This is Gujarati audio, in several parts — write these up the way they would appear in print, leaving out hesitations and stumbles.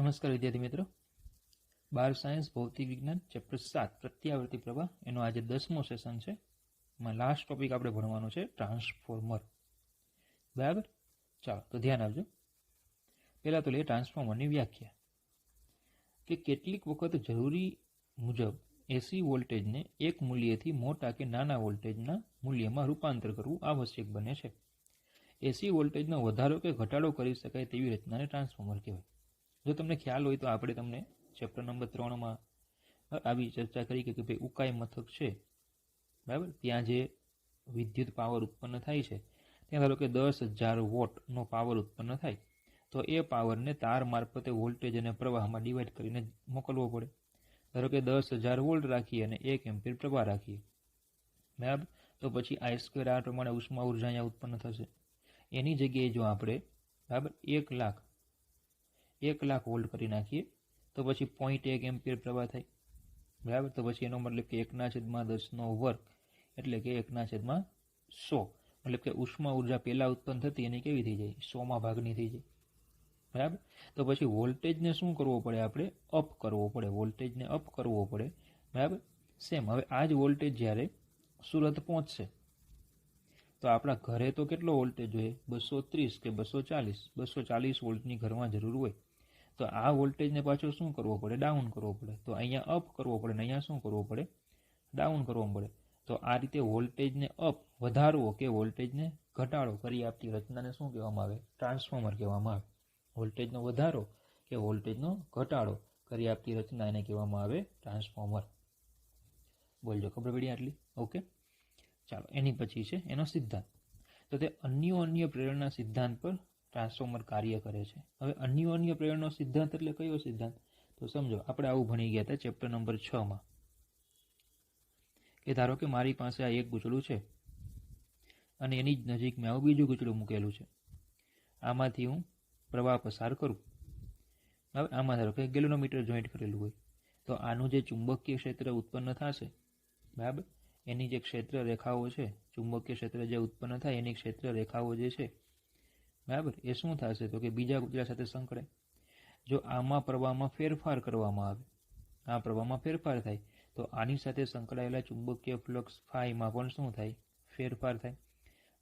નમસ્કાર વિદ્યાર્થી મિત્રો, 12 સાયન્સ ભૌતિક વિજ્ઞાન ચેપ્ટર 7 પ્રત્યાવર્તી પ્રવાહ એનો આજે 10મો સેશન છે. એમાં લાસ્ટ ટોપિક આપણે ભણવાનો છે ટ્રાન્સફોર્મર. બરાબર, ચાલો તો ધ્યાન આપજો. પહેલા તો લઈએ ટ્રાન્સફોર્મરની વ્યાખ્યા કે કેટલીક વખત જરૂરી મુજબ એસી વોલ્ટેજને એક મૂલ્યથી મોટા કે નાના વોલ્ટેજના મૂલ્યમાં રૂપાંતર કરવું આવશ્યક બને છે. એસી વોલ્ટેજનો વધારો કે ઘટાડો કરી શકાય તેવી રચનાને ટ્રાન્સફોર્મર કહેવાય. જો તમને ખ્યાલ હોય તો આપણે તમને ચેપ્ટર નંબર 3માં આવી ચર્ચા કરી કે ભાઈ ઉકાઈ મથક છે, બરાબર, ત્યાં જે વિદ્યુત પાવર ઉત્પન્ન થાય છે ત્યાં ધારો કે 10,000 વોટનો પાવર ઉત્પન્ન થાય તો એ પાવરને તાર મારફતે વોલ્ટેજ અને પ્રવાહમાં ડિવાઈડ કરીને મોકલવો પડે. ધારો કે 10,000 વોલ્ટ રાખીએ અને 1 એમ્પીયર પ્રવાહ રાખીએ, બરાબર, તો પછી I² આ પ્રમાણે ઉષ્મા ઉર્જા અહીંયા ઉત્પન્ન થશે. એની જગ્યાએ જો આપણે બરાબર 1 લાખ વોલ્ટ કરી નાખીએ તો પછી 0.1 એમ્પીયર પ્રવાહ થાય, બરાબર. તો પછી એનો મતલબ કે 1/10² એટલે કે 1/100, મતલબ કે ઉષ્મા ઉર્જા પહેલા ઉત્પન્ન થતી એની કેવી થઈ જાય, 100માં ભાગની થઈ જાય, બરાબર. તો પછી વોલ્ટેજને શું કરવો પડે, આપણે અપ કરવો પડે, વોલ્ટેજને અપ કરવો પડે, બરાબર. સેમ હવે આ જ વોલ્ટેજ જ્યારે સુરત પહોંચશે તો આપણા ઘરે તો કેટલો વોલ્ટેજ જોઈએ, 230 કે 240 વોલ્ટની ઘરમાં જરૂર હોય. તો આ વોલ્ટેજને પાછો શું કરવો પડે, ડાઉન કરવો પડે. તો અહીંયા અપ કરવો પડે ને અહીંયા શું કરવો પડે, ડાઉન કરવો પડે. તો આ રીતે વોલ્ટેજને અપ વધારવો કે વોલ્ટેજને ઘટાડો કરી આપતી રચનાને શું કહેવામાં આવે, ટ્રાન્સફોર્મર કહેવામાં આવે. વોલ્ટેજનો વધારો કે વોલ્ટેજનો ઘટાડો કરી આપતી રચના એને કહેવામાં આવે ટ્રાન્સફોર્મર. બોલજો, ખબર પડી આટલી? ઓકે, ચાલો એની પછી છે એનો સિદ્ધાંત. તો તે અન્ય પ્રેરણા સિદ્ધાંત પર ટ્રાન્સફોર્મર કાર્ય કરે છે. હવે અન્ય પ્રેરણાનો સિદ્ધાંત એટલે કયો સિદ્ધાંત, તો સમજો આપણે આવું ભણી ગયા હતા ચેપ્ટર નંબર 6માં કે ધારો કે મારી પાસે આ એક ગૂંચળું છે અને એની જ નજીક મેં આવું બીજું ગૂંચળું મૂકેલું છે. આમાંથી હું પ્રવાહ પસાર કરું, હવે આમાં ધારો કે ગેલોનોમીટર જોઈન્ટ કરેલું હોય તો આનું જે ચુંબકીય ક્ષેત્ર ઉત્પન્ન થશે, બરાબર, એની જે ક્ષેત્ર રેખાઓ છે, ચુંબકીય ક્ષેત્ર જે ઉત્પન્ન થાય એની ક્ષેત્ર રેખાઓ જે છે, બરાબર, એ શું થશે તો કે બીજા ગૂંચળા સાથે સંકળાય. જો આમાં પ્રવાહમાં ફેરફાર કરવામાં આવે, આ પ્રવાહમાં ફેરફાર થાય તો આની સાથે સંકળાયેલા ચુંબકીય ફ્લક્સ ફાઈમાં પણ શું થાય, ફેરફાર થાય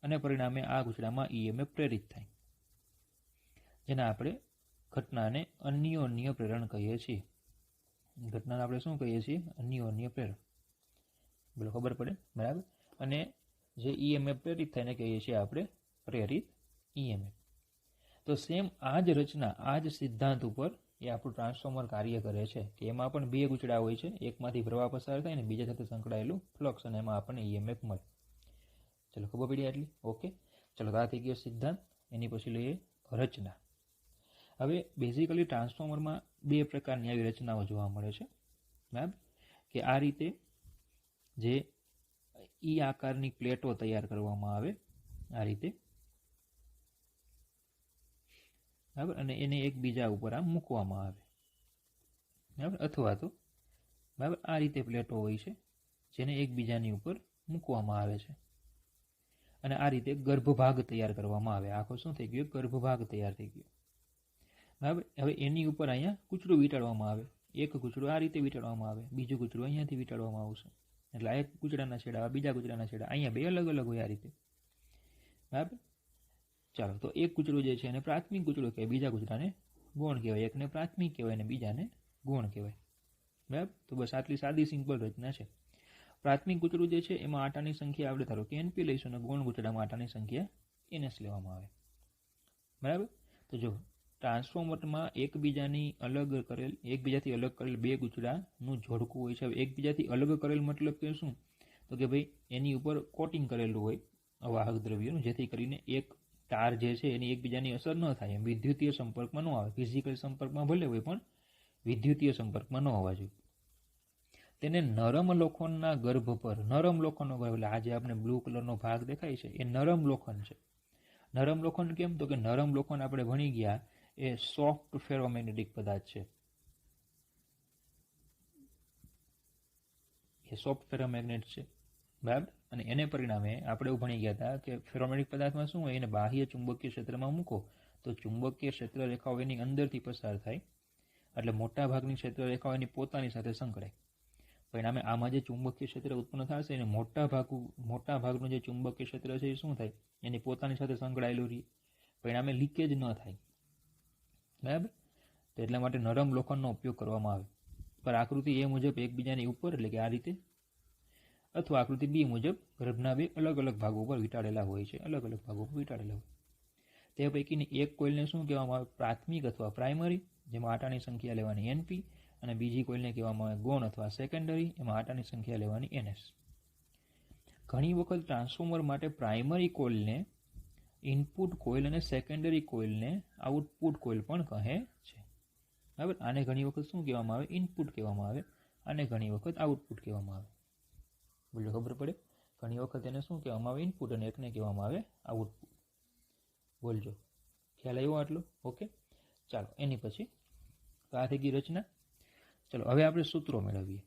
અને પરિણામે આ ગૂંચળામાં EMF પ્રેરિત થાય, જેના આપણે ઘટનાને અન્ય પ્રેરણ કહીએ છીએ. ઘટનાને આપણે શું કહીએ છીએ, અન્ય પ્રેરણ. બોલો, ખબર પડે, બરાબર. અને જે EMF પ્રેરિત થાય એને કહીએ છીએ આપણે પ્રેરિત EMF. તો સેમ આ જ રચના, આ જ સિદ્ધાંત ઉપર એ આપણું ટ્રાન્સફોર્મર કાર્ય કરે છે કે એમાં પણ બે ગૂંચળા હોય છે, એકમાંથી પ્રવાહ પસાર થાય ને બીજા સાથે સંકળાયેલું ફ્લક્સ, અને એમાં આપણને EMF મળે. ચલો, ખબર પડી આટલી? ઓકે, ચલો, આ થઈ ગયો સિદ્ધાંત. એની પછી લઈએ રચના. હવે બેઝિકલી ટ્રાન્સફોર્મરમાં બે પ્રકારની આવી રચનાઓ જોવા મળે છે, બરાબર, કે આ રીતે જે ઈ આકારની પ્લેટો તૈયાર કરવામાં આવે આ રીતે, બરાબર, અને એને એકબીજા ઉપર આમ મૂકવામાં આવે, બરાબર, અથવા તો બરાબર આ રીતે પ્લેટો હોય છે જેને એકબીજાની ઉપર મૂકવામાં આવે છે અને આ રીતે ગર્ભભાગ તૈયાર કરવામાં આવે. આખો શું થઈ ગયો, ગર્ભભાગ તૈયાર થઈ ગયો, બરાબર. હવે એની ઉપર અહીંયા કૂચડું વીંટાળવામાં આવે, એક કૂચડું આ રીતે વીંટાળવામાં આવે, બીજું કૂચડું અહીંયાથી વીંટાળવામાં આવશે. એટલે આ એક કૂચડાના છેડા, બીજા કૂચડાના છેડા, અહીંયા બે અલગ અલગ હોય આ રીતે, બરાબર. ચાલો, તો એક કૂચડું જે છે એને પ્રાથમિક કૂચડું કહેવાય, બીજા કૂચડાને ગૌણ કહેવાય. એકને પ્રાથમિક કહેવાય અને બીજાને ગૌણ કહેવાય, બરાબર. તો બસ આટલી સાદી સિમ્પલ રચના છે. પ્રાથમિક કૂચડું જે છે એમાં આટાની સંખ્યા આપણે ધારો કે NP લઈશું અને ગૌણ કૂચડામાં આટાની સંખ્યા NS લેવામાં આવે, બરાબર. તો જો ટ્રાન્સફોર્મરમાં એકબીજાથી અલગ કરેલ બે ગૂંચળાનું જોડકું હોય છે. એકબીજાથી અલગ કરેલ મતલબ કે શું, તો કે ભાઈ એની ઉપર કોટિંગ કરેલું હોય અવાહક દ્રવ્યનું, જેથી કરીને એક તાર જે છે એની એકબીજાની અસર ન થાય, એમ વિદ્યુતીય સંપર્કમાં ન આવે. ફિઝિકલ સંપર્કમાં ભલે હોય પણ વિદ્યુતીય સંપર્કમાં ન હોવા જોઈએ. તેને નરમ લોખંડના ગર્ભ પર, નરમ લોખંડનો ગર્ભ એટલે આ જે આપણે બ્લુ કલરનો ભાગ દેખાય છે એ નરમ લોખંડ છે. નરમ લોખંડ કેમ, તો કે નરમ લોખંડ આપણે ભણી ગયા એ સોફ્ટ ફેરોમેગ્નેટિક પદાર્થ છે. એ સોફ્ટ ફેરોમેગ્નેટ છે, બરાબર. અને એને પરિણામે આપણે એવું ભણી ગયા હતા કે ફેરોમેગ્નેટિક પદાર્થમાં શું હોય, એને બાહ્ય ચુંબકીય ક્ષેત્રમાં મૂકો તો ચુંબકીય ક્ષેત્ર રેખાઓ એની અંદરથી પસાર થાય એટલે મોટા ભાગની ક્ષેત્ર રેખાઓ એની પોતાની સાથે સંકળાય. પરિણામે આમાં જે ચુંબકીય ક્ષેત્ર ઉત્પન્ન થશે એને મોટા ભાગનું જે ચુંબકીય ક્ષેત્ર છે એ શું થાય, એની પોતાની સાથે સંકળાયેલું રહે. પરિણામે લીકેજ ન થાય. બરાબર. તો એટલા માટે નરમ લોખંડનો ઉપયોગ કરવામાં આવે. પર આકૃતિ એ મુજબ એકબીજાની ઉપર એટલે કે આ રીતે, અથવા આકૃતિ બી મુજબ ગર્ભના બે અલગ અલગ ભાગો પર વીંટાળેલા હોય છે. અલગ અલગ ભાગો પર વીંટાળેલા હોય. તે પૈકીની એક કોઇલને શું કહેવામાં આવે, પ્રાથમિક અથવા પ્રાઇમરી, જેમાં આટાની સંખ્યા લેવાની એનપી, અને બીજી કોઇલને કહેવામાં આવે ગૌણ અથવા સેકન્ડરી, એમાં આટાની સંખ્યા લેવાની એનએસ. ઘણી વખત ટ્રાન્સફોર્મર માટે પ્રાઇમરી કોઇલને ઇનપુટ કોઇલ અને સેકન્ડરી કોઇલને આઉટપુટ કોઇલ પણ કહે છે. બરાબર. આને ઘણી વખત શું કહેવામાં આવે, ઇનપુટ કહેવામાં આવે, અને ઘણી વખત આઉટપુટ કહેવામાં આવે. બોલો, ખબર પડે? ઘણી વખત એને શું કહેવામાં આવે, ઇનપુટ, અને એકને કહેવામાં આવે આઉટપુટ. બોલજો, ખ્યાલ આવ્યો આટલો? ઓકે, ચાલો એની પછી આ થઈ ગઈ રચના. ચલો હવે આપણે સૂત્રો મેળવીએ.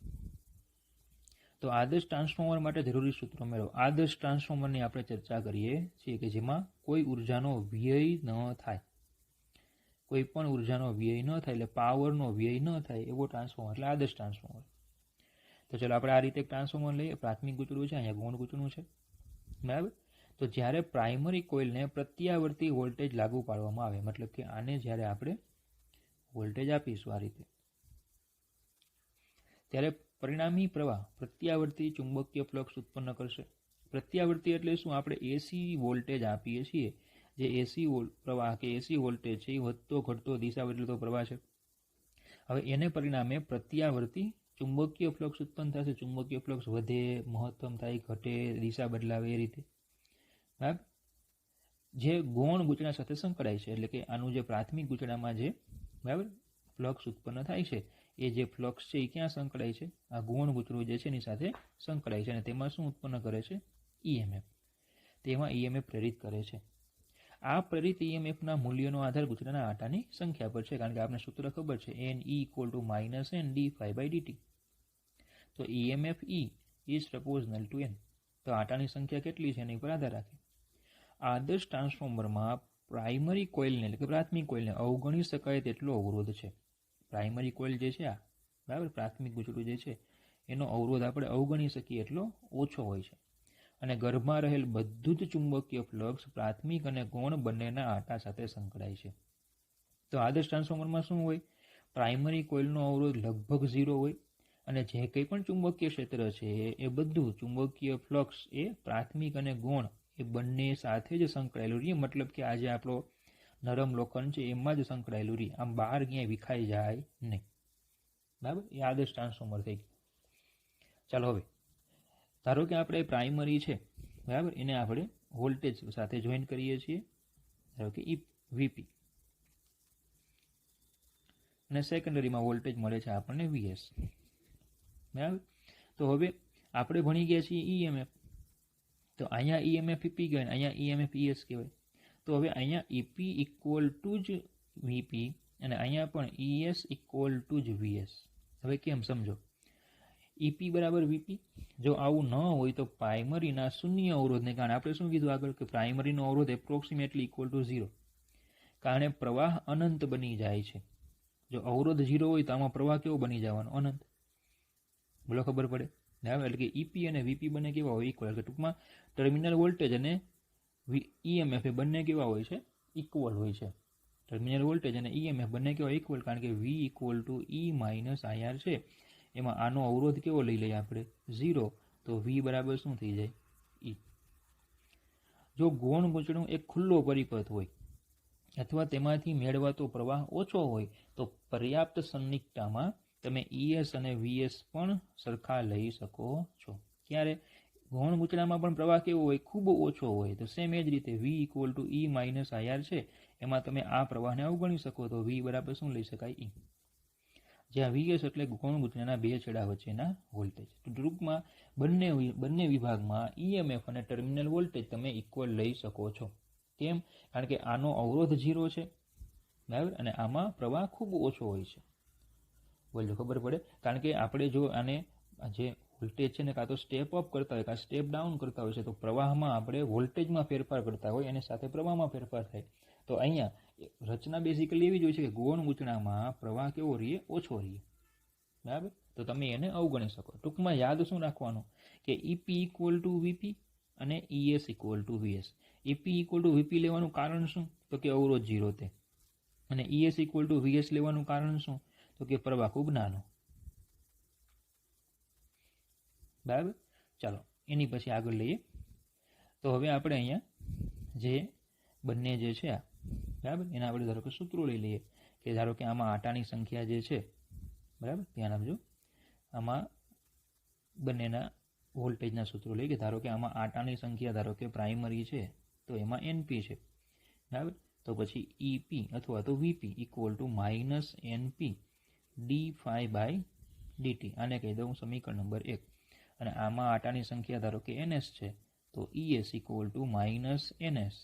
તો આદર્શ ટ્રાન્સફોર્મર માટે જરૂરી સૂત્રો મેળવો. આદર્શ ટ્રાન્સફોર્મરની આપણે ચર્ચા કરીએ છીએ કે જેમાં કોઈ ઉર્જાનો વ્યય ન થાય. કોઈ પણ ઉર્જાનો વ્યય ન થાય, એટલે પાવરનો વ્યય ન થાય એવો ટ્રાન્સફોર્મર એટલે આદર્શ ટ્રાન્સફોર્મર. તો ચલો આપણે આ રીતે ટ્રાન્સફોર્મર લઈએ. પ્રાથમિક ગૂંચળું છે, અહીંયા ગૌણ ગૂંચળું છે. બરાબર. તો જ્યારે પ્રાઇમરી કોઇલને પ્રત્યાવર્તી વોલ્ટેજ લાગુ પાડવામાં આવે, મતલબ કે આને જ્યારે આપણે વોલ્ટેજ આપીશું આ રીતે, ત્યારે પરિણામી પ્રવાહ પ્રત્યાવર્તી ચુંબકીય ફ્લક્સ ઉત્પન્ન કરશે. પ્રત્યાવર્તી એટલે શું? આપણે એસી વોલ્ટેજ આપીએ છીએ, જે એસી પ્રવાહ કે એસી વોલ્ટેજ છે એ વધતો ઘટતો દિશા બદલતો પ્રવાહ છે. હવે એને પરિણામે પ્રત્યાવર્તી ચુંબકીય ફ્લક્સ ઉત્પન્ન થશે. ચુંબકીય ફ્લક્સ વધે, મહત્તમ થાય, ઘટે, દિશા બદલાવે એ રીતે. બરાબર. જે ગૌણ ગૂંચળા સાથે સંકળાય છે, એટલે કે આનું જે પ્રાથમિક ગૂંચળામાં જે બરાબર ફ્લક્સ ઉત્પન્ન થાય છે, એ જે ફ્લક્સ છે એ ક્યાં સંકળાય છે? આ ગૌણ ગૂંચળું જે છે એની સાથે સંકળાય છે, અને તેમાં શું ઉત્પન્ન કરે છે? ઈએમએફ. તેમાં ઈએમએફ પ્રેરિત કરે છે. આ પ્રેરિત ઈએમએફના મૂલ્યનો આધાર ગૂંચળાના આટાની સંખ્યા પર છે, કારણ કે આપણે સૂત્ર ખબર છે, NE - N dφ/dt. તો EMF E is proportional to N. તો આટાની સંખ્યા કેટલી છે એની પર આધાર રાખે. આદર્શ ટ્રાન્સફોર્મરમાં પ્રાઇમરી કોઇલને એટલે કે પ્રાથમિક કોઇલને અવગણી શકાય તેટલો અવરોધ છે. પ્રાઇમરી કોઇલ જે છે આ બરાબર પ્રાથમિક ગૂંચળું જે છે એનો અવરોધ આપણે અવગણી શકીએ એટલો ઓછો હોય છે. અને ગર્ભમાં રહેલ બધું જ ચુંબકીય ફ્લક્સ પ્રાથમિક અને ગૌણ બંનેના આટા સાથે સંકળાય છે. તો આદર્શ ટ્રાન્સફોર્મરમાં શું હોય? પ્રાઇમરી કોઇલનો અવરોધ લગભગ 0 હોય, અને જે કંઈ પણ ચુંબકીય ક્ષેત્ર છે એ બધું ચુંબકીય ફ્લક્સ એ પ્રાથમિક અને ગૌણ એ બંને સાથે જ સંકળાયેલું રહે. મતલબ કે આજે આપણો નરમ લોખંડ છે એમાં જ સંકળાયેલું રહે, આમ બહાર ક્યાંય વિખાઈ જાય નહીં. બરાબર. એ આદર્શ ટ્રાન્સફોર્મર થઈ ગયું. ચાલો હવે ધારો કે આપણે પ્રાઇમરી છે બરાબર, એને આપણે વોલ્ટેજ સાથે જોઈન કરીએ છીએ, ધારો કે વીપી, અને સેકન્ડરીમાં વોલ્ટેજ મળે છે આપણને વીએસ. બરાબર. તો હવે આપણે ભણી ગયા છીએ ઈએમએફ. તો અહીંયા ઈએમએફ ઈપી કહેવાય, અહીંયા ઈએમએફ ઈએસ કહેવાય. તો હવે અહીંયા ઈપી ઇક્વલ ટુ જ વીપી, અને અહીંયા પણ ઈએસ ઇક્વલ ટુ જ વીએસ. હવે કેમ સમજો? ઈપી બરાબર વીપી. જો આવું ન હોય તો પ્રાઇમરીના શૂન્ય અવરોધને કારણે આપણે શું કીધું આગળ, કે પ્રાઇમરીનો અવરોધ એપ્રોક્સિમેટલી ઇક્વલ ટુ 0, કારણે પ્રવાહ અનંત બની જાય છે. જો અવરોધ 0 હોય તો આમાં પ્રવાહ કેવો બની જવાનો? અનંત. બોલો, ખબર પડે? એટલે કે ઈપી અને વીપી બંને કેવા હોય? ઇક્વલ. એટલે ટૂંકમાં ટર્મિનલ વોલ્ટેજ અને ઈએમએફ એ બંને કેવા હોય છે? ઇક્વલ હોય છે. ટર્મિનલ વોલ્ટેજ અને ઈએમએફ બંને કેવા? ઇક્વલ, કારણ કે V equal to E minus IR છે. એમાં આનો અવરોધ કેવો લઈ લઈએ આપણે? 0. તો વી બરાબર શું થઈ જાય? ઈ. જો ગૌણ ગૂંચળું એક ખુલ્લો પરિપથ હોય અથવા તેમાંથી મેળવાતો પ્રવાહ ઓછો હોય તો પર્યાપ્ત સન્નિગ્ધતામાં તમે ઈએસ અને વીએસ પણ સરખા લઈ શકો છો. ક્યારે? ગૌણ ગૂંચળામાં પણ પ્રવાહ કેવો હોય? ખૂબ ઓછો હોય. તો સેમ એ જ રીતે V equal to E minus IR છે, એમાં તમે આ પ્રવાહને અવગણી શકો તો વી બરાબર શું લઈ શકાય? ઈ. જ્યાં વીએસ એટલે ગૌણ ગૂંચળાના બે છેડા વચ્ચેના વોલ્ટેજ. ટૂંકમાં બંને વિભાગમાં ઈએમએફ અને ટર્મિનલ વોલ્ટેજ તમે ઇક્વલ લઈ શકો છો. કેમ? કારણ કે આનો અવરોધ 0 છે બરાબર, અને આમાં પ્રવાહ ખૂબ ઓછો હોય છે. બોલો, ખબર પડે? કારણ કે આપણે જો આને જે વોલ્ટેજ છે ને કાં તો સ્ટેપ અપ કરતા હોય કાં સ્ટેપ ડાઉન કરતા હોય છે, તો પ્રવાહમાં આપણે વોલ્ટેજમાં ફેરફાર કરતા હોય અને સાથે પ્રવાહમાં ફેરફાર થાય. તો અહીંયા રચના બેઝિકલી એવી જ હોય છે કે ગૌણ ગૂંચળામાં પ્રવાહ કેવો રહીએ? ઓછો રહીએ. બરાબર, તો તમે એને અવગણી શકો. ટૂંકમાં યાદ શું રાખવાનું કે EP ઇક્વલ ટુ VP અને ES equal to VS. EP equal to VP લેવાનું કારણ શું? તો કે અવરોધ 0 તે. અને ES ઇક્વલ ટુ VS લેવાનું કારણ શું? તો કે પ્રવાહ ખૂબ નાનો. બરાબર, ચાલો એની પછી આગળ લઈએ. તો હવે આપણે અહીંયા જે બંને જે છે આ, બરાબર, એના આપણે ધારો કે સૂત્રો લઈ લઈએ કે ધારો કે આમાં આટાની સંખ્યા જે છે, બરાબર, ધ્યાન આપજો, આમાં બંનેના વોલ્ટેજના સૂત્રો લઈએ કે ધારો કે આમાં આટાની સંખ્યા ધારો કે પ્રાઇમરી છે તો એમાં NP છે. બરાબર, તો પછી EP અથવા તો VP equal to -NP dφ/dt. આને કહી દઉં સમીકરણ નંબર 1. અને આમાં આટાની સંખ્યા ધારો કે NS છે તો ES equal to -NS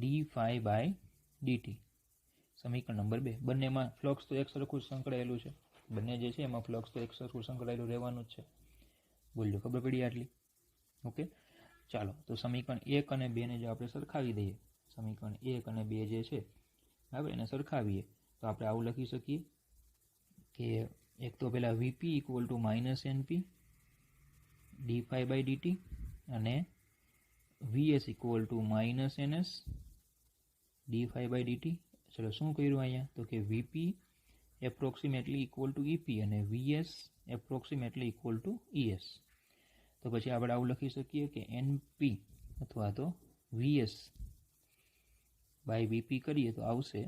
dφ/dt. સમીકરણ નંબર 2. બંનેમાં ફ્લક્સ તો એક સરખું સંકળાયેલું છે, બંને જે છે એમાં ફ્લક્સ તો એક સરખું સંકળાયેલું રહેવાનું જ છે. બોલજો, ખબર પડી આટલી? ઓકે, ચાલો તો સમીકરણ 1 અને 2 ને જો આપણે સરખાવી દઈએ, સમીકરણ 1 અને 2 જે છે, બરાબર, એને સરખાવીએ તો આપણે આવું લખી શકીએ કે એક તો પહેલાં VP equal to -NP dφ/dt અને VS equal to -NS dφ/dt. ચલો શું કર્યું અહીંયા? તો કે VP approximately equal to EP અને VS approximately equal to ES. તો પછી આપણે આવું લખી શકીએ કે NP અથવા તો VS બાય VP કરીએ તો આવશે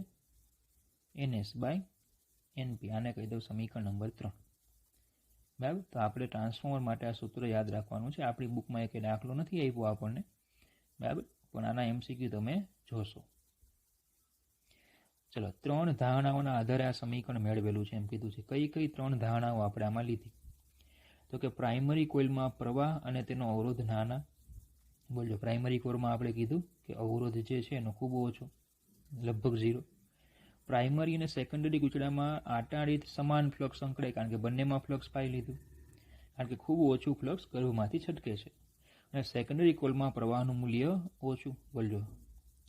NS બાય NP. આને કહી દઉં સમીકરણ નંબર 3. બરાબર, તો આપણે ટ્રાન્સફોર્મર માટે આ સૂત્ર યાદ રાખવાનું છે. આપણી બુકમાં એક દાખલો નથી આપ્યો આપણને, બરાબર, પણ આના MCQ તમે જોશો. ચલો, 3 ધારણાઓના આધારે આ સમીકરણ મેળવેલું છે એમ કીધું છે. કઈ કઈ 3 ધારણાઓ આપણે આમાં લીધી? તો કે પ્રાઇમરી કોઇલમાં પ્રવાહ અને તેનો અવરોધ નાના. બોલજો, પ્રાઇમરી કોઇલમાં આપણે કીધું કે અવરોધ જે છે એનો ખૂબ ઓછો, લગભગ 0. પ્રાઇમરી અને સેકન્ડરી ગૂંચળામાં આટારીત સમાન ફ્લક્સ સંકળાય, કારણ કે બંનેમાં ફ્લક્સ પાઈ લીધું, કારણ કે ખૂબ ઓછું ફ્લક્સ ગર્ભમાંથી છટકે છે. અને સેકન્ડરી કોઇલમાં પ્રવાહનું મૂલ્ય ઓછું. બોલજો,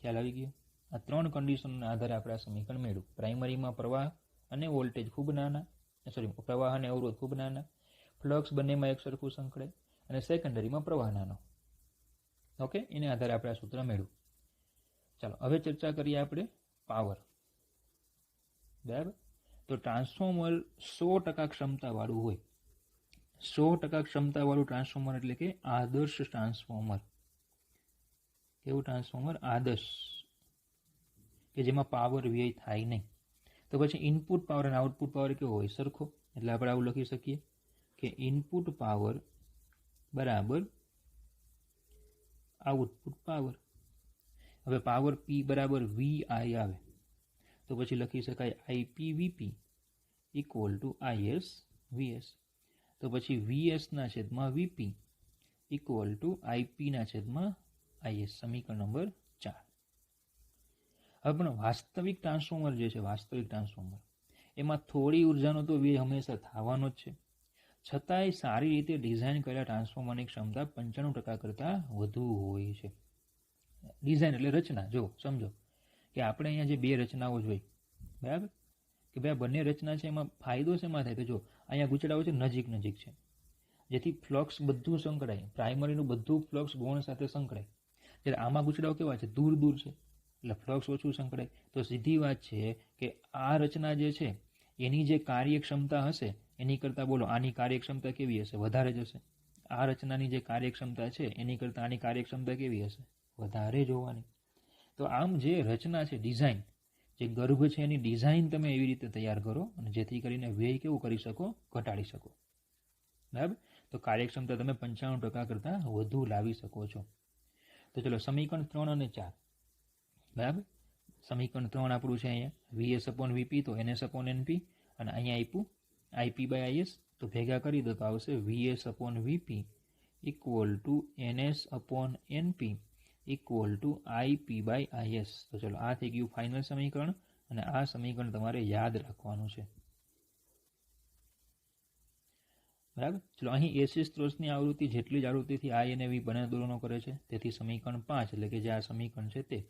ખ્યાલ આવી ગયો? આ 3 કન્ડિશનના આધારે આપણે આ સમીકરણ મેળવ્યું. પ્રાઇમરીમાં પ્રવાહ અને વોલ્ટેજ ખૂબ નાના, પ્રવાહ અને અવરોધ ખૂબ નાના, ફ્લક્સ બંનેમાં એક સરખું સંકળાય, અને સેકન્ડરીમાં પ્રવાહ નાનો. ઓકે, એને આધારે આપણે આ સૂત્ર મેળવ્યું. ચાલો હવે ચર્ચા કરીએ આપણે પાવર. બરાબર, તો ટ્રાન્સફોર્મર 100% ક્ષમતાવાળું હોય. 100% ક્ષમતાવાળું ટ્રાન્સફોર્મર એટલે કે આદર્શ ટ્રાન્સફોર્મર. કેવું ટ્રાન્સફોર્મર? આદર્શ, કે જેમાં પાવર વ્યય થાય નહીં. તો પછી ઇનપુટ પાવર અને આઉટપુટ પાવર કેવો હોય? સરખો. એટલે આપણે આવું લખી શકીએ કે ઇનપુટ પાવર બરાબર આઉટપુટ પાવર. હવે પાવર P બરાબર VI આવે તો પછી લખી શકાય IPVP equal to IS VS. તો પછી VS ના છેદમાં VP ઇક્વલ ટુ IP ના છેદમાં IS. સમીકરણ નંબર 4. હવે પણ વાસ્તવિક ટ્રાન્સફોર્મર જે છે, વાસ્તવિક ટ્રાન્સફોર્મર, એમાં થોડી ઉર્જાનો તો વ્યય હંમેશા થવાનો જ છે. છતાંય સારી રીતે ડિઝાઇન કરેલા ટ્રાન્સફોર્મરની ક્ષમતા 95% કરતાં વધુ હોય છે. ડિઝાઇન એટલે રચના. જો સમજો કે આપણે અહીંયા જે 2 રચનાઓ જોઈ, બરાબર, કે ભાઈ બંને રચના છે એમાં ફાયદો શેમાં થાય? તો જો અહીંયા ગૂંચળાઓ છે નજીક નજીક છે, જેથી ફ્લક્સ બધું સંકળાય, પ્રાઇમરીનું બધું ફ્લક્સ ગૌણ સાથે સંકળાય. જ્યારે આમાં ગૂંચળાઓ કેવા છે? દૂર દૂર છે, એટલે ફ્લક્સ ઓછું સંકળાય. તો સીધી વાત છે કે આ રચના જે છે એની જે કાર્યક્ષમતા હશે એની કરતાં, બોલો, આની કાર્યક્ષમતા કેવી હશે? વધારે જ હશે. આ રચનાની જે કાર્યક્ષમતા છે એની કરતાં આની કાર્યક્ષમતા કેવી હશે? વધારે જોવાની. તો આમ જે રચના છે, ડિઝાઇન, જે ગર્ભ છે એની ડિઝાઇન તમે એવી રીતે તૈયાર કરો અને જેથી કરીને વ્યય કેવું કરી શકો? ઘટાડી શકો. બરાબર, તો કાર્યક્ષમતા તમે 95% કરતાં વધુ લાવી શકો છો. તો ચલો સમીકરણ 3 અને 4. બરાબર, સમીકરણ 3 આપણું છે અહીંયા VS/VP તો NS/NP, અને અહીંયા આપ્યું IP/IS. તો ભેગા કરી દો તો આવશે VS/VP equal to NS/NP equal to IP/IS. તો ચલો આ થઈ ગયું ફાઇનલ સમીકરણ, અને આ સમીકરણ તમારે યાદ રાખવાનું છે. બરાબર, ચલો અહીં AC સ્ત્રોતની આવૃત્તિ જેટલી જ આવૃત્તિથી I અને V બંને દોલનો કરે છે, તેથી સમીકરણ 5 એટલે કે જે આ સમીકરણ છે તે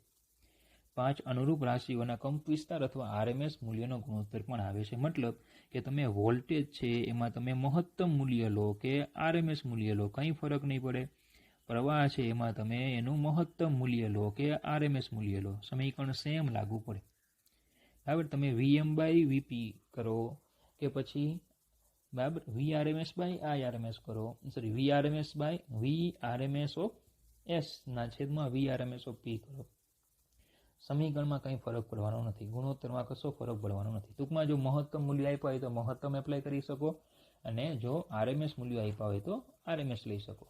5 અનુરૂપ રાશિઓના કંપ વિસ્તાર અથવા આરએમએસ મૂલ્યનો ગુણોત્તર પણ આવે છે. મતલબ કે તમે વોલ્ટેજ છે એમાં તમે મહત્તમ મૂલ્ય લો કે આરએમએસ મૂલ્ય લો, કંઈ ફરક નહીં પડે. પ્રવાહ છે એમાં તમે એનું મહત્તમ મૂલ્ય લો કે આરએમએસ મૂલ્ય લો, સમીકરણ સેમ લાગુ પડે. બરાબર, તમે VM/VP કરો કે પછી બરાબર VRMS/IRMS કરો, સોરી VRMS/VRMS ઓફ S ના છેદમાં VRMS ઓફ P કરો, સમીકરણમાં કંઈ ફરક પડવાનો નથી, ગુણોત્તરમાં કશો ફરક પડવાનો નથી. ટૂંકમાં જો મહત્તમ મૂલ્ય આપ્યા હોય તો મહત્તમ એપ્લાય કરી શકો, અને જો આરએમએસ મૂલ્ય આપ્યા હોય તો આરએમએસ લઈ શકો.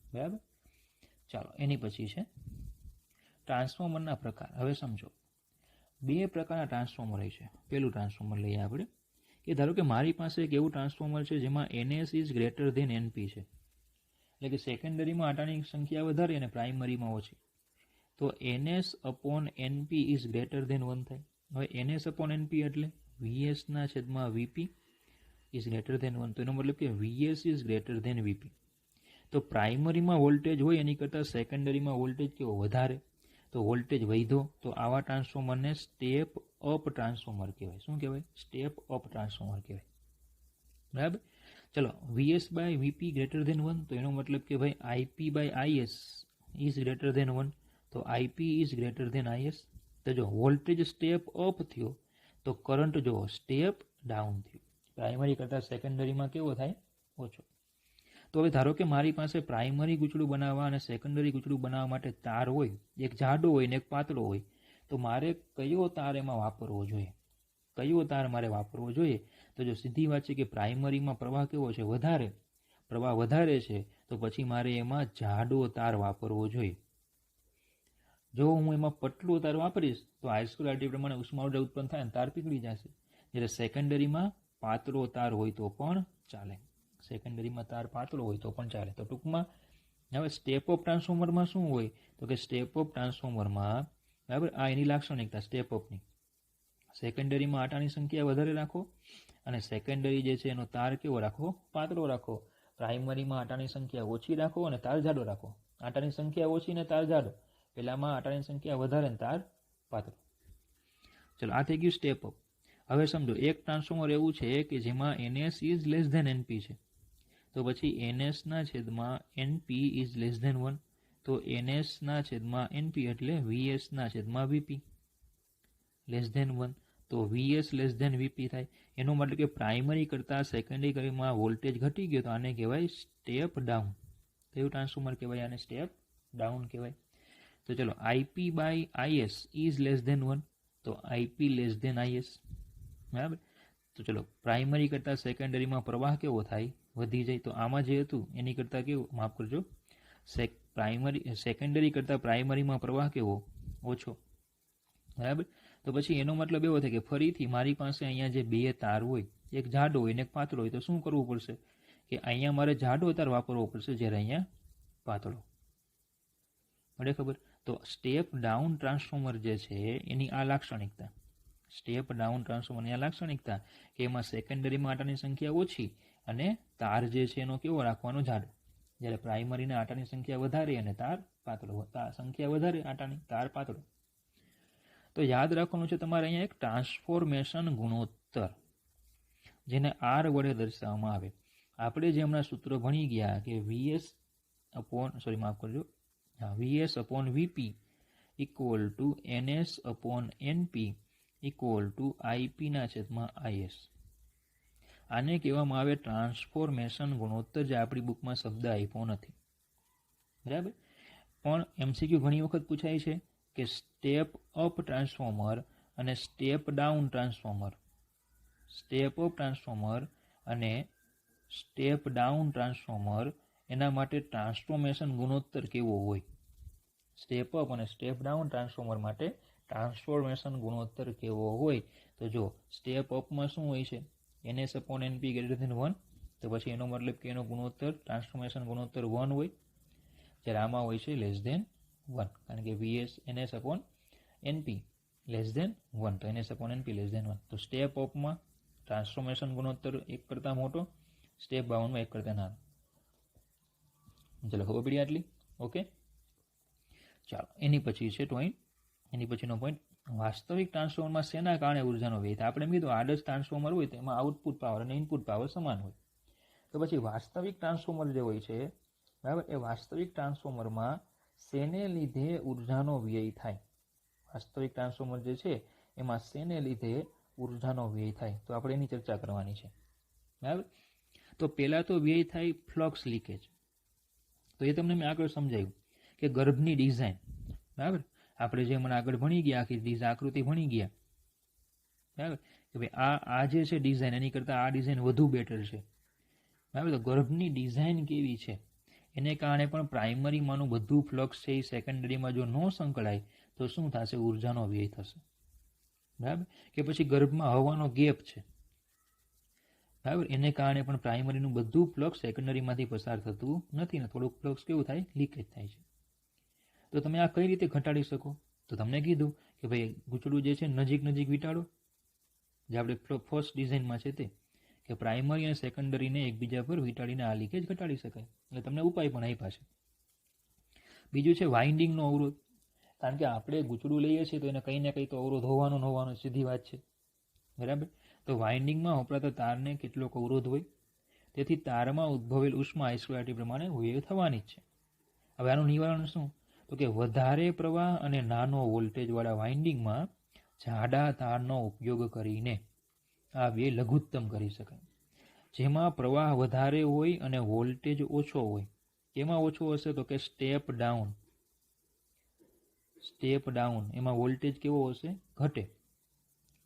બરાબર, ચાલો એની પછી છે ટ્રાન્સફોર્મરના પ્રકાર. હવે સમજો, 2 પ્રકારના ટ્રાન્સફોર્મર હોય છે. પહેલું ટ્રાન્સફોર્મર લઈએ આપણે કે ધારો કે મારી પાસે એક એવું ટ્રાન્સફોર્મર છે જેમાં NS is greater than NP છે, એટલે કે સેકન્ડરીમાં આટાની સંખ્યા વધારે અને પ્રાઇમરીમાં ઓછી. તો NS/NP ઇઝ ગ્રેટર ધેન 1 થાય. હવે NS/NP એટલે VS/VP ઇઝ ગ્રેટર ધેન 1. તો એનો મતલબ કે VS is greater than VP. તો પ્રાઇમરીમાં વોલ્ટેજ હોય એની કરતાં સેકન્ડરીમાં વોલ્ટેજ કેવો વધારે, તો વોલ્ટેજ વધ્યો, તો આવા ટ્રાન્સફોર્મરને સ્ટેપ અપ ટ્રાન્સફોર્મર કહેવાય. શું કહેવાય? સ્ટેપ અપ ટ્રાન્સફોર્મર કહેવાય. બરાબર, ચલો VS/VP ગ્રેટર ધેન 1, તો એનો મતલબ કે ભાઈ IP/IS ઇઝ ગ્રેટર ધેન 1, તો IP is greater than IS. તો જો વોલ્ટેજ સ્ટેપ અપ થયો તો કરંટ જો સ્ટેપ ડાઉન થયો. પ્રાઇમરી કરતાં સેકન્ડરીમાં કેવો થાય? ઓછો. તો હવે ધારો કે મારી પાસે પ્રાઇમરી ગૂંચળું બનાવવા અને સેકન્ડરી ગૂંચળું બનાવવા માટે તાર હોય, એક જાડો હોય ને એક પાતળો હોય, તો મારે કયો તાર એમાં વાપરવો જોઈએ? કયો તાર મારે વાપરવો જોઈએ? તો જો સીધી વાત છે કે પ્રાઇમરીમાં પ્રવાહ કેવો છે? વધારે. પ્રવાહ વધારે છે તો પછી મારે એમાં જાડો તાર વાપરવો જોઈએ. જો હું એમાં પતલો તાર વાપરીશ તો I2RT પ્રમાણે ઉષ્મા ઊર્જા ઉત્પન્ન થાય અને તાર પીગળી જશે. જ્યારે સેકન્ડરીમાં પાતળો તાર હોય તો પણ ચાલે. સેકન્ડરીમાં તાર પાતળો હોય તો પણ ચાલે. તો ટૂંકમાં હવે સ્ટેપ અપ ટ્રાન્સફોર્મરમાં શું હોય? તો કે સ્ટેપ અપ ટ્રાન્સફોર્મરમાં બરાબર આ એની લાક્ષણિકતા સ્ટેપ અપની. સેકન્ડરીમાં આટાની સંખ્યા વધારે રાખો અને સેકન્ડરી જે છે એનો તાર કેવો રાખો? પાતળો રાખો. પ્રાઇમરીમાં આટાની સંખ્યા ઓછી રાખો અને તાર જાડો રાખો. આટાની સંખ્યા ઓછી ને તાર જાડો. પહેલામાં આટાની સંખ્યા વધારે ને તાર પાતળો. ચલો, આ થઈ ગયું સ્ટેપ અપ. હવે સમજો, એક ટ્રાન્સફોર્મર એવું છે કે જેમાં NS is less than NP છે, તો પછી NS/NP ઇઝ લેસ ધેન 1, તો NS/NP એટલે VS/VP લેસ ધેન 1, તો VS લેસ ધેન VP થાય. એનો મતલબ કે પ્રાઇમરી કરતાં સેકન્ડરીમાં વોલ્ટેજ ઘટી ગયો, તો આને કહેવાય સ્ટેપ ડાઉન. કયું ટ્રાન્સફોર્મર કહેવાય? આને સ્ટેપ ડાઉન કહેવાય. તો ચલો, IP/IS ઇઝ લેસ ધેન 1, તો IP લેસ ધેન IS. બરાબર, તો ચલો પ્રાઇમરી કરતાં સેકન્ડરીમાં પ્રવાહ કેવો થાય? વધી જાય. તો આમાં જે હતું એની કરતાં કેવું, માફ કરજો, સેકન્ડરી કરતાં પ્રાઇમરીમાં પ્રવાહ કેવો? ઓછો. બરાબર, તો પછી એનો મતલબ એવો થાય કે ફરીથી મારી પાસે અહીંયા જે 2 તાર હોય, એક જાડો હોય ને એક પાતળો હોય, તો શું કરવું પડશે? કે અહીંયા મારે જાડો તાર વાપરવો પડશે, જ્યારે અહીંયા પાતળો. મળે ખબર? તો સ્ટેપ ડાઉન ટ્રાન્સફોર્મર જે છે એની આ લાક્ષણિકતા, સ્ટેપ ડાઉન ટ્રાન્સફોર્મરની આ લાક્ષણિકતા કે એમાં સેકન્ડરીમાં આટાની સંખ્યા ઓછી અને તાર જે છે એનો કેવો રાખવાનો? જાડો. જ્યારે પ્રાઇમરીના આટાની સંખ્યા વધારે અને તાર પાતળો. સંખ્યા વધારે આટાની, તાર પાતળો. તો યાદ રાખવાનું છે તમારે અહીંયા એક ટ્રાન્સફોર્મેશન ગુણોત્તર, જેને R વડે દર્શાવવામાં આવે. આપણે જે હમણાં સૂત્ર ભણી ગયા કે VS/VP equal to NS/NP equal to IP/IS. આને કહેવામાં આવે ટ્રાન્સફોર્મેશન ગુણોત્તર, જે આપણી બુકમાં શબ્દ આપ્યો નથી. બરાબર, પણ MCQ ઘણી વખત પૂછાય છે કે સ્ટેપ અપ ટ્રાન્સફોર્મર અને step down transformer, step up transformer અને સ્ટેપ ડાઉન ટ્રાન્સફોર્મર, એના માટે ટ્રાન્સફોર્મેશન ગુણોત્તર કેવો હોય? સ્ટેપ અપ અને સ્ટેપ ડાઉન ટ્રાન્સફોર્મર માટે ટ્રાન્સફોર્મેશન ગુણોત્તર કેવો હોય? તો જો સ્ટેપ અપમાં શું હોય છે? NS/NP ગ્રેટર ધેન 1, તો પછી એનો મતલબ કે એનો ગુણોત્તર, ટ્રાન્સફોર્મેશન ગુણોત્તર 1 હોય. જ્યારે આમાં હોય છે લેસ ધેન 1, કારણ કે NS/NP લેસ ધેન 1, તો NS/NP લેસ ધેન 1. તો સ્ટેપ અપમાં ટ્રાન્સફોર્મેશન ગુણોત્તર 1 કરતાં મોટો, સ્ટેપ ડાઉનમાં 1 કરતાં નાનો. ચલો, ખબર પડી આટલી? ઓકે, ચાલો એની પછી છે પોઈન્ટ એની પછીનો પોઈન્ટ, વાસ્તવિક ટ્રાન્સફોર્મરમાં શેના કારણે ઉર્જાનો વ્યય થાય? આપણે એમ કીધું આદર્શ ટ્રાન્સફોર્મર હોય તો એમાં આઉટપુટ પાવર અને ઇનપુટ પાવર સમાન હોય. તો પછી વાસ્તવિક ટ્રાન્સફોર્મર જે હોય છે, બરાબર, એ વાસ્તવિક ટ્રાન્સફોર્મરમાં શેને લીધે ઉર્જાનો વ્યય થાય? વાસ્તવિક ટ્રાન્સફોર્મર જે છે એમાં શેને લીધે ઉર્જાનો વ્યય થાય? તો આપણે એની ચર્ચા કરવાની છે. બરાબર. તો પહેલાં તો વ્યય થાય ફ્લક્સ લીકેજ. તો એ તમને મેં આગળ સમજાવ્યું કે ગર્ભની ડિઝાઇન, બરાબર, આપણે જે મને આગળ ભણી ગયા, આખી આકૃતિ ભણી ગયા, બરાબર, કે ભાઈ આ જે છે ડિઝાઇન, એની કરતાં આ ડિઝાઇન વધુ બેટર છે. બરાબર. તો ગર્ભની ડિઝાઇન કેવી છે એને કારણે પણ પ્રાઇમરીમાંનું બધું ફ્લક્સ છે એ સેકન્ડરીમાં જો ન સંકળાય તો શું થશે? ઉર્જાનો વ્યય થશે. બરાબર. કે પછી ગર્ભમાં હવાનો ગેપ છે, બરાબર, એને કારણે પણ પ્રાઇમરીનું બધું ફ્લક્સ સેકન્ડરીમાંથી પસાર થતું નથી ને થોડુંક ફ્લક્સ કેવું થાય? લીકેજ થાય છે. તો તમે આ કઈ રીતે ઘટાડી શકો? તો તમને કીધું કે ભાઈ ગૂંચળું જે છે નજીક નજીક વીંટાળો, જે આપણે ફર્સ્ટ ડિઝાઇનમાં છે તે, કે પ્રાઇમરી અને સેકન્ડરીને એકબીજા પર વીંટાળીને આ લીકેજ ઘટાડી શકાય. એટલે તમને ઉપાય પણ આપ્યા છે. બીજું છે વાઇન્ડિંગનો અવરોધ. કારણ કે આપણે ગૂંચળું લઈએ છીએ તો એને કંઈ ને કંઈ તો અવરોધ હોવાનો સીધી વાત છે. બરાબર. તો વાઇન્ડિંગમાં વપરાતા તારને કેટલોક અવરોધ હોય, તેથી તારમાં ઉદ્ભવેલ ઉષ્મા I²RT પ્રમાણે વ્યય થવાની જ છે. હવે આનું નિવારણ શું? તો કે વધારે પ્રવાહ અને નાનો વોલ્ટેજવાળા વાઇન્ડિંગમાં જાડા તારનો ઉપયોગ કરીને આ વ્યય લઘુત્તમ કરી શકાય. જેમાં પ્રવાહ વધારે હોય અને વોલ્ટેજ ઓછો હોય. કેમાં ઓછો હશે? તો કે સ્ટેપ ડાઉન. એમાં વોલ્ટેજ કેવો હશે? ઘટે.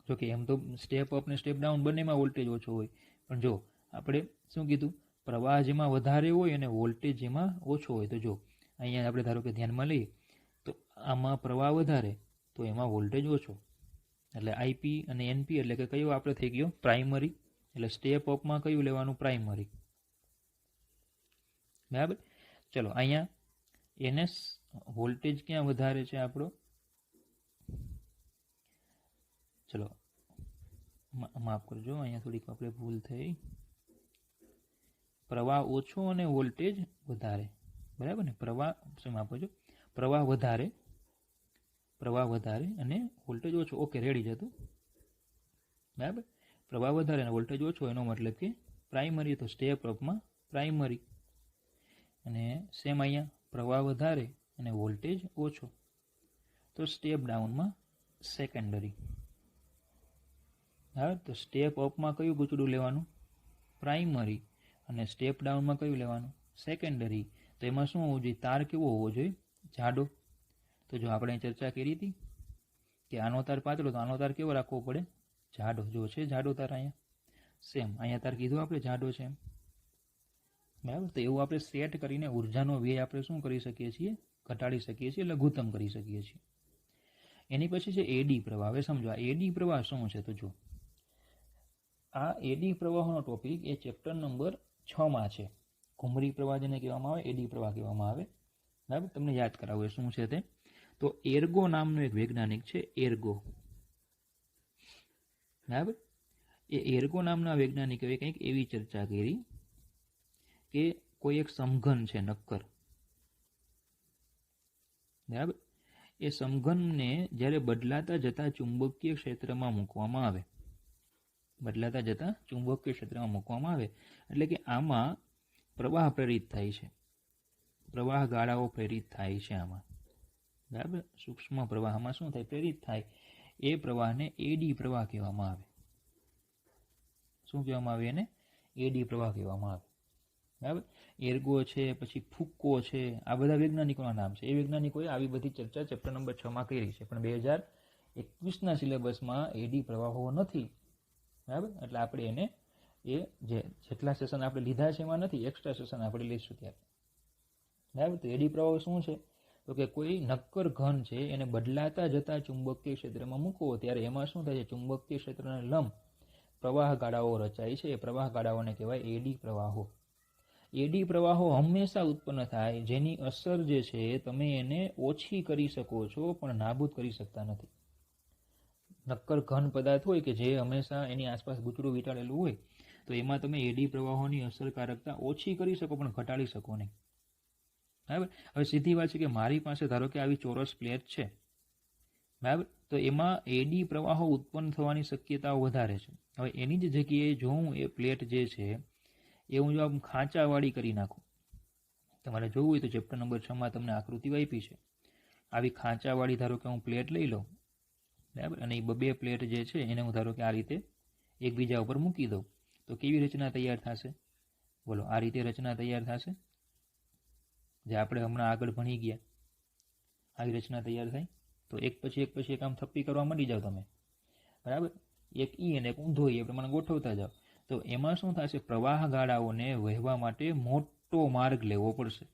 જોકે એમ તો સ્ટેપ અપ ને સ્ટેપ ડાઉન બંનેમાં વોલ્ટેજ ઓછો હોય, પણ જો આપણે શું કીધું? પ્રવાહ જેમાં વધારે હોય અને વોલ્ટેજ જેમાં ઓછો હોય. તો જો અહીંયા આપણે ધારો કે ધ્યાનમાં લઈએ તો આમાં પ્રવાહ વધારે તો એમાં વોલ્ટેજ ઓછો, એટલે IP અને NP એટલે કે કયો આપણે થઈ ગયો? પ્રાઇમરી. એટલે સ્ટેપ અપમાં કયું લેવાનું? પ્રાઇમરી. બરાબર. ચલો અહીંયા NS વોલ્ટેજ ક્યાં વધારે છે આપણો? ચલો માફ કરજો, અહીંયા થોડીક આપણે ભૂલ થઈ. પ્રવાહ ઓછો અને વોલ્ટેજ વધારે, બરાબર ને? માફ કરજો, પ્રવાહ વધારે અને વોલ્ટેજ ઓછો. ઓકે, રેડી જતું. બરાબર. પ્રવાહ વધારે અને વોલ્ટેજ ઓછો એનો મતલબ કે પ્રાઇમરી. તો સ્ટેપ અપમાં પ્રાઇમરી, અને સેમ અહીંયા પ્રવાહ વધારે અને વોલ્ટેજ ઓછો તો સ્ટેપ ડાઉનમાં સેકન્ડરી. હા, તો સ્ટેપ અપમાં કયું ગૂંચળું લેવાનું? પ્રાઇમરી. અને સ્ટેપ ડાઉનમાં કયું લેવાનું? સેકન્ડરી. તો એમાં શું હોવું જોઈએ? તાર કેવો હોવો જોઈએ? જાડો. તો જો આપણે ચર્ચા કરી હતી કે આનો તાર પાતળો, તો આનો તાર કેવો રાખવો પડે? જાડો. જો છે જાડો તાર અહીંયા, સેમ અહીંયા તાર કીધું આપણે જાડો છે એમ. બરાબર. તો એવું આપણે સેટ કરીને ઉર્જાનો વ્યય આપણે શું કરી શકીએ છીએ? ઘટાડી શકીએ છીએ, લઘુત્તમ કરી શકીએ છીએ. એની પછી છે એડી પ્રવાહ. હવે સમજો આ એડી પ્રવાહ શું છે? તો જો આ એડી પ્રવાહનો ટોપિક એ ચેપ્ટર નંબર 6માં છે. ઘુમરી પ્રવાહ જેને કહેવામાં આવે, એડી પ્રવાહ કહેવામાં આવે. બરાબર. તમને યાદ કરાવું શું છે તે. તો એર્ગો નામનો એક વૈજ્ઞાનિક છે, એર્ગો. બરાબર. એ એર્ગો નામના વૈજ્ઞાનિકે કંઈક એવી ચર્ચા કરી કે કોઈ એક સમઘન છે નક્કર, બરાબર, એ સમઘનને જ્યારે બદલાતા જતા ચુંબકીય ક્ષેત્રમાં મૂકવામાં આવે, એટલે કે આમાં પ્રવાહ પ્રેરિત થાય છે, પ્રવાહ ગાળાઓ પ્રેરિત થાય છે આમાં. બરાબર. સૂક્ષ્મ પ્રવાહમાં શું થાય? પ્રેરિત થાય. એ પ્રવાહને એડી પ્રવાહ કહેવામાં આવે. શું કહેવામાં આવે? એને એડી પ્રવાહ કહેવામાં આવે. બરાબર. એર્ગો છે, પછી ફુક્કો છે, આ બધા વૈજ્ઞાનિકોના નામ છે. એ વૈજ્ઞાનિકોએ આવી બધી ચર્ચા ચેપ્ટર નંબર 6માં કરી છે, પણ 2021ના સિલેબસમાં એડી પ્રવાહો નથી. બરાબર. એટલે આપણે એને જેટલા સેશન આપણે લીધા છે એમાં નથી, એક્સ્ટ્રા સેશન આપણે લઈશું ત્યારે. બરાબર. તો એડી પ્રવાહ શું છે? તો કે કોઈ નક્કર ઘન છે એને બદલાતા જતા ચુંબકીય ક્ષેત્રમાં મૂકવો ત્યારે એમાં શું થાય છે? ચુંબકીય ક્ષેત્રના લંબ પ્રવાહ ગાળાઓ રચાય છે. એ પ્રવાહ ગાળાઓને કહેવાય એડી પ્રવાહો. એડી પ્રવાહો હંમેશા ઉત્પન્ન થાય જેની અસર જે છે તમે એને ઓછી કરી શકો છો પણ નાબૂદ કરી શકતા નથી. નક્કર ઘન પદાર્થ હોય કે જે હંમેશા એની આસપાસ ગૂંચળું વીંટાળેલું હોય તો એમાં તમે એડી પ્રવાહોની અસરકારકતા ઓછી કરી શકો પણ ઘટાડી શકો નહીં. બરાબર. હવે સીધી વાત છે કે મારી પાસે ધારો કે આવી ચોરસ પ્લેટ છે, બરાબર. તો એમાં એડી પ્રવાહો ઉત્પન્ન થવાની શક્યતાઓ વધારે છે. હવે એની જ જગ્યાએ જો હું એ પ્લેટ જે છે એ હું જો આમ ખાંચાવાળી કરી નાખું, તમારે જોવું હોય તો ચેપ્ટર નંબર 6 માં તમને આકૃતિ આપી છે. આવી ખાંચાવાળી ધારો કે હું પ્લેટ લઈ લઉં, બરાબર, અને એ બે પ્લેટ જે છે એને હું ધારો કે આ રીતે એકબીજા ઉપર મૂકી દઉં, તો કેવી રચના તૈયાર થશે? બોલો, આ રીતે રચના તૈયાર થશે, જે આપણે હમણાં આગળ ભણી ગયા આવી રચના તૈયાર થાય. તો એક પછી એક આમ થપ્પી કરવા માંડી જાઓ તમે, બરાબર, એક ઈ અને એક ઊંધો એ પ્રમાણે ગોઠવતા જાઓ. તો એમાં શું થશે? પ્રવાહ ગાળાઓને વહેવા માટે મોટો માર્ગ લેવો પડશે,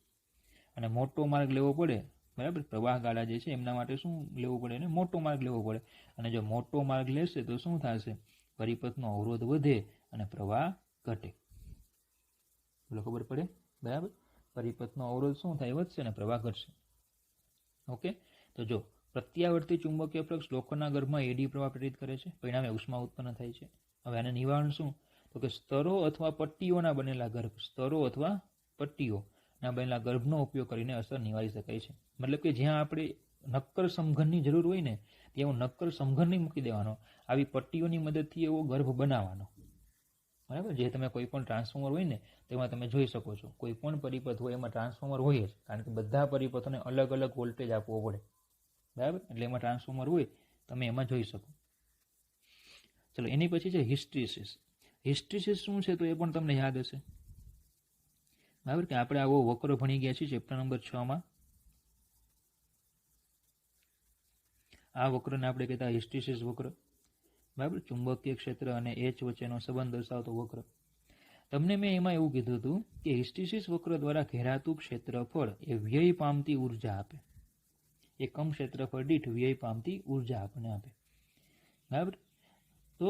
અને મોટો માર્ગ લેવો પડે, બરાબર, પ્રવાહ ગાળા જે છે એમના માટે શું લેવું પડે? એને મોટો માર્ગ લેવો પડે. અને જો મોટો માર્ગ લેશે તો શું થશે? પરિપથનો અવરોધ વધે અને પ્રવાહ ઘટે. બોલો, ખબર પડે? બરાબર, પરિપથનો અવરોધ શું થાય? વધશે અને પ્રવાહ ઘટશે. ઓકે. તો જો પ્રત્યાવર્તી ચુંબકીય ફ્લક્સ લોખંડના ગર્ભમાં એડી પ્રવાહ પ્રેરિત કરે છે, પરિણામે ઉષ્મા ઉત્પન્ન થાય છે. હવે આને નિવારણ શું? તો કે સ્તરો અથવા પટ્ટીઓના બનેલા ગર્ભ, સ્તરો અથવા પટ્ટીઓના બનેલા ગર્ભનો ઉપયોગ કરીને અસર નિવારી શકાય છે. મતલબ કે જ્યાં આપણે નક્કર સમઘનની જરૂર હોય ને ત્યાં નક્કર સમઘન નહીં મૂકી દેવાનો, આવી પટ્ટીઓની મદદથી એવો ગર્ભ બનાવવાનો. બરાબર, જે તમે કોઈ પણ ટ્રાન્સફોર્મર હોય ને તેમાં તમે જોઈ શકો છો, કોઈ પણ પરિપથ હોય એમાં ટ્રાન્સફોર્મર હોય જ, કારણ કે બધા પરિપથોને અલગ અલગ વોલ્ટેજ આપવો પડે. બરાબર, એટલે એમાં ટ્રાન્સફોર્મર હોય, તમે એમાં જોઈ શકો. ચલો, એની પછી છે હિસ્ટ્રીસિસ. હિસ્ટ્રીસિસ શું છે તો એ પણ તમને યાદ હશે. બરાબર, કે આપણે આવો વક્ર ભણી ગયા છીએ ચેપ્ટર નંબર 6 માં. આ વક્રને આપણે કહેતા હિસ્ટ્રીસિસ વક્ર. બરાબર, ચુંબકીય ક્ષેત્ર અને એચ વચ્ચેનો સંબંધ દર્શાવતો વક્ર. તમને મેં એમાં એવું કીધું હતું કે હિસ્ટ્રીસિસ વક્ર દ્વારા ઘેરાતું ક્ષેત્રફળ એ વ્યય પામતી ઉર્જા આપે, એકમ ક્ષેત્રફળ દીઠ વ્યય પામતી ઉર્જા આપણને આપે. બરાબર, તો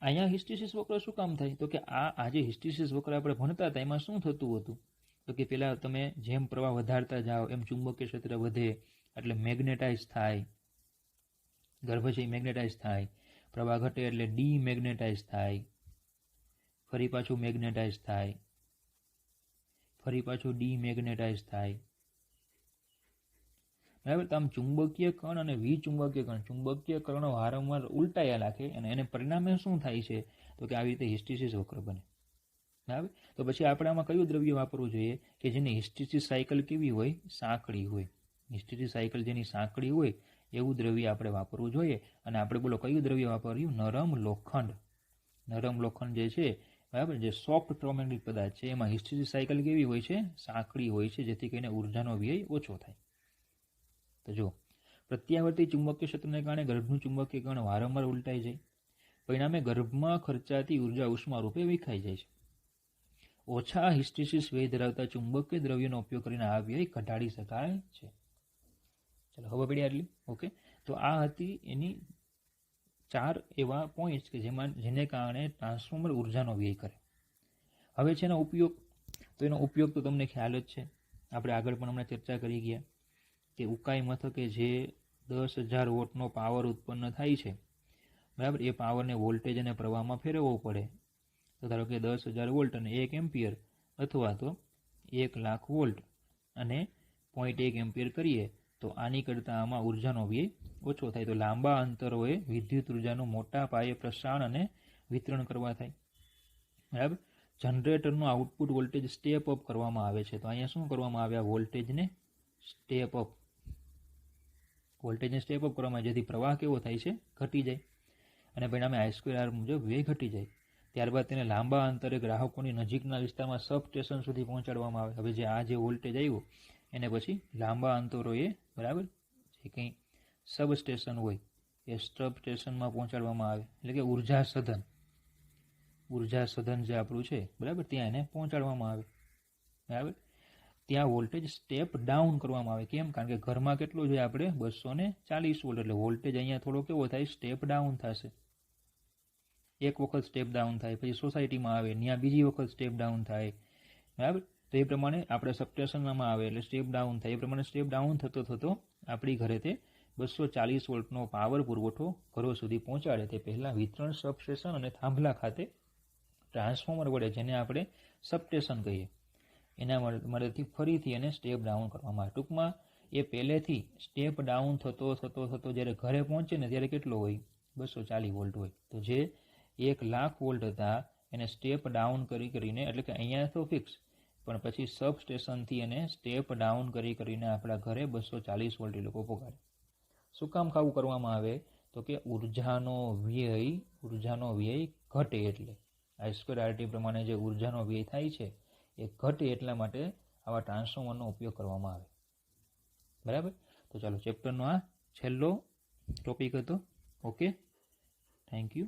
અહીંયા હિસ્ટ્રીસિસ વક્ર શું કામ થાય? તો કે આજે હિસ્ટ્રીસિસ વક્ર આપણે ભણતા હતા એમાં શું થતું હતું? તો કે પેલા તમે જેમ પ્રવાહ વધારતા જાઓ એમ ચુંબકીય ક્ષેત્ર વધે, એટલે મેગ્નેટાઇઝ થાય, ગર્ભ છે મેગ્નેટાઇઝ થાય. પ્રવાહ ઘટે એટલે ડીમેગ્નેટાઇઝ થાય, ફરી પાછું મેગ્નેટાઇઝ થાય, ફરી પાછું ડીમેગ્નેટાઇઝ થાય. બરાબર, તો આમ ચુંબકીય કણ અને વિચુંબકીય કણ, ચુંબકીય કણો વારંવાર ઉલટાયા રાખે અને એને પરિણામે શું થાય છે? તો કે આવી રીતે હિસ્ટ્રીસિસ વક્ર બને. બરાબર, તો પછી આપણે આમાં કયું દ્રવ્ય વાપરવું જોઈએ? કે જેની હિસ્ટ્રીસિસ સાયકલ કેવી હોય? સાંકડી હોય. હિસ્ટ્રીસિસ સાયકલ જેની સાંકડી હોય એવું દ્રવ્ય આપણે વાપરવું જોઈએ. અને આપણે બોલો કયું દ્રવ્ય વાપર્યું? નરમ લોખંડ. નરમ લોખંડ જે છે, બરાબર, જે સોફ્ટ ટ્રોમેગ્નેટિક પદાર્થ છે એમાં હિસ્ટ્રીસિસ સાયકલ કેવી હોય છે? સાંકડી હોય છે, જેથી કરીને ઉર્જાનો વ્યય ઓછો થાય. તો જો પ્રત્યાવર્તી ચુંબકીય ક્ષેત્રને કારણે ગર્ભનું ચુંબકીય કણ વારંવાર ઉલટાઈ જાય, પરિણામે ગર્ભમાં ખર્ચાતી ઉર્જા ઉષ્મા રૂપે વિખાઈ જાય છે. ઓછા હિસ્ટ્રીસિસ વ્યય ધરાવતા ચુંબકીય દ્રવ્યનો ઉપયોગ કરીને આ વ્યય ઘટાડી શકાય છે. ચલો, ખબર પડી આટલી? ઓકે. તો આ હતી એની 4 એવા પોઈન્ટ્સ કે જેને કારણે ટ્રાન્સફોર્મર ઉર્જાનો વ્યય કરે. હવે છે એનો ઉપયોગ. તો એનો ઉપયોગ તો તમને ખ્યાલ જ છે, આપણે આગળ પણ હમણાં ચર્ચા કરી ગયા કે ઉકાઈ મથકે જે 10,000 વોટનો પાવર ઉત્પન્ન થાય છે, બરાબર, એ પાવરને વોલ્ટેજ અને પ્રવાહમાં ફેરવવો પડે. તો ધારો કે 10,000 વોલ્ટ અને 1 એમ્પિયર, અથવા તો 1,00,000 વોલ્ટ અને 0.1 એમ્પિયર કરીએ તો આની કરતાં આમાં ઉર્જાનો વ્યય ઓછો થાય. તો લાંબા અંતરોએ વિદ્યુત ઉર્જાનું મોટા પાયે પ્રસારણ અને વિતરણ કરવા થાય. બરાબર, જનરેટરનું આઉટપુટ વોલ્ટેજ સ્ટેપ અપ કરવામાં આવે છે. તો અહીંયા શું કરવામાં આવે? વોલ્ટેજને સ્ટેપ અપ, વોલ્ટેજને સ્ટેપ અપ કરવામાં આવે, જેથી પ્રવાહ કેવો થાય છે? ઘટી જાય, અને પરિણામે I²R મુજબ વ્યય ઘટી જાય. ત્યારબાદ તેને લાંબા અંતરે ગ્રાહકોની નજીકના વિસ્તારમાં સબ સ્ટેશન સુધી પહોંચાડવામાં આવે. હવે જે વોલ્ટેજ આવ્યો એને પછી લાંબા અંતરોએ, બરાબર, જે કંઈ સબ સ્ટેશન હોય એ સબ સ્ટેશનમાં પહોંચાડવામાં આવે, એટલે કે ઉર્જા સધન જે આપણું છે, બરાબર, ત્યાં એને પહોંચાડવામાં આવે. બરાબર, ત્યાં વોલ્ટેજ સ્ટેપ ડાઉન કરવામાં આવે. કેમ? કારણ કે ઘરમાં કેટલું જોઈએ આપણે? 240 વોલ્ટ, એટલે વોલ્ટેજ અહીંયા થોડો કેવો થાય? સ્ટેપ ડાઉન થશે. એક વખત સ્ટેપ ડાઉન થાય, પછી સોસાયટીમાં આવે, ત્યાં બીજી વખત સ્ટેપ ડાઉન થાય. બરાબર, તો એ પ્રમાણે આપણે સબસ્ટેશનમાં આવે એટલે સ્ટેપ ડાઉન થાય. એ પ્રમાણે સ્ટેપ ડાઉન થતો થતો આપણી ઘરે તે 240 વોલ્ટનો પાવર પુરવઠો ઘરો સુધી પહોંચાડે તે પહેલાં વિતરણ સબસ્ટેશન અને થાંભલા ખાતે ટ્રાન્સફોર્મર વડે, જેને આપણે સબસ્ટેશન કહીએ, એના મદદથી ફરીથી એને સ્ટેપ ડાઉન કરવામાં આવે. ટૂંકમાં એ પહેલેથી સ્ટેપ ડાઉન થતો થતો થતો જ્યારે ઘરે પહોંચે ને ત્યારે કેટલો હોય? 240 વોલ્ટ હોય. તો જે 1,00,000 વોલ્ટ હતા એને સ્ટેપ ડાઉન કરીને, એટલે કે અહીંયા તો ફિક્સ, પણ પછી સબ સ્ટેશનથી એને સ્ટેપ ડાઉન કરીને આપણા ઘરે 240 વોલ્ટ એ લોકો પહોંચાડે. શું કામ ખાવું કરવામાં આવે? તો કે ઉર્જાનો વ્યય ઘટે એટલે. I2RT પ્રમાણે જે ઉર્જાનો વ્યય થાય છે એ ઘટે એટલા માટે આવા ટ્રાન્સફોર્મરનો ઉપયોગ કરવામાં આવે. બરાબર? તો ચાલો, ચેપ્ટરનો આ છેલ્લો ટોપિક હતો. Okay, thank you.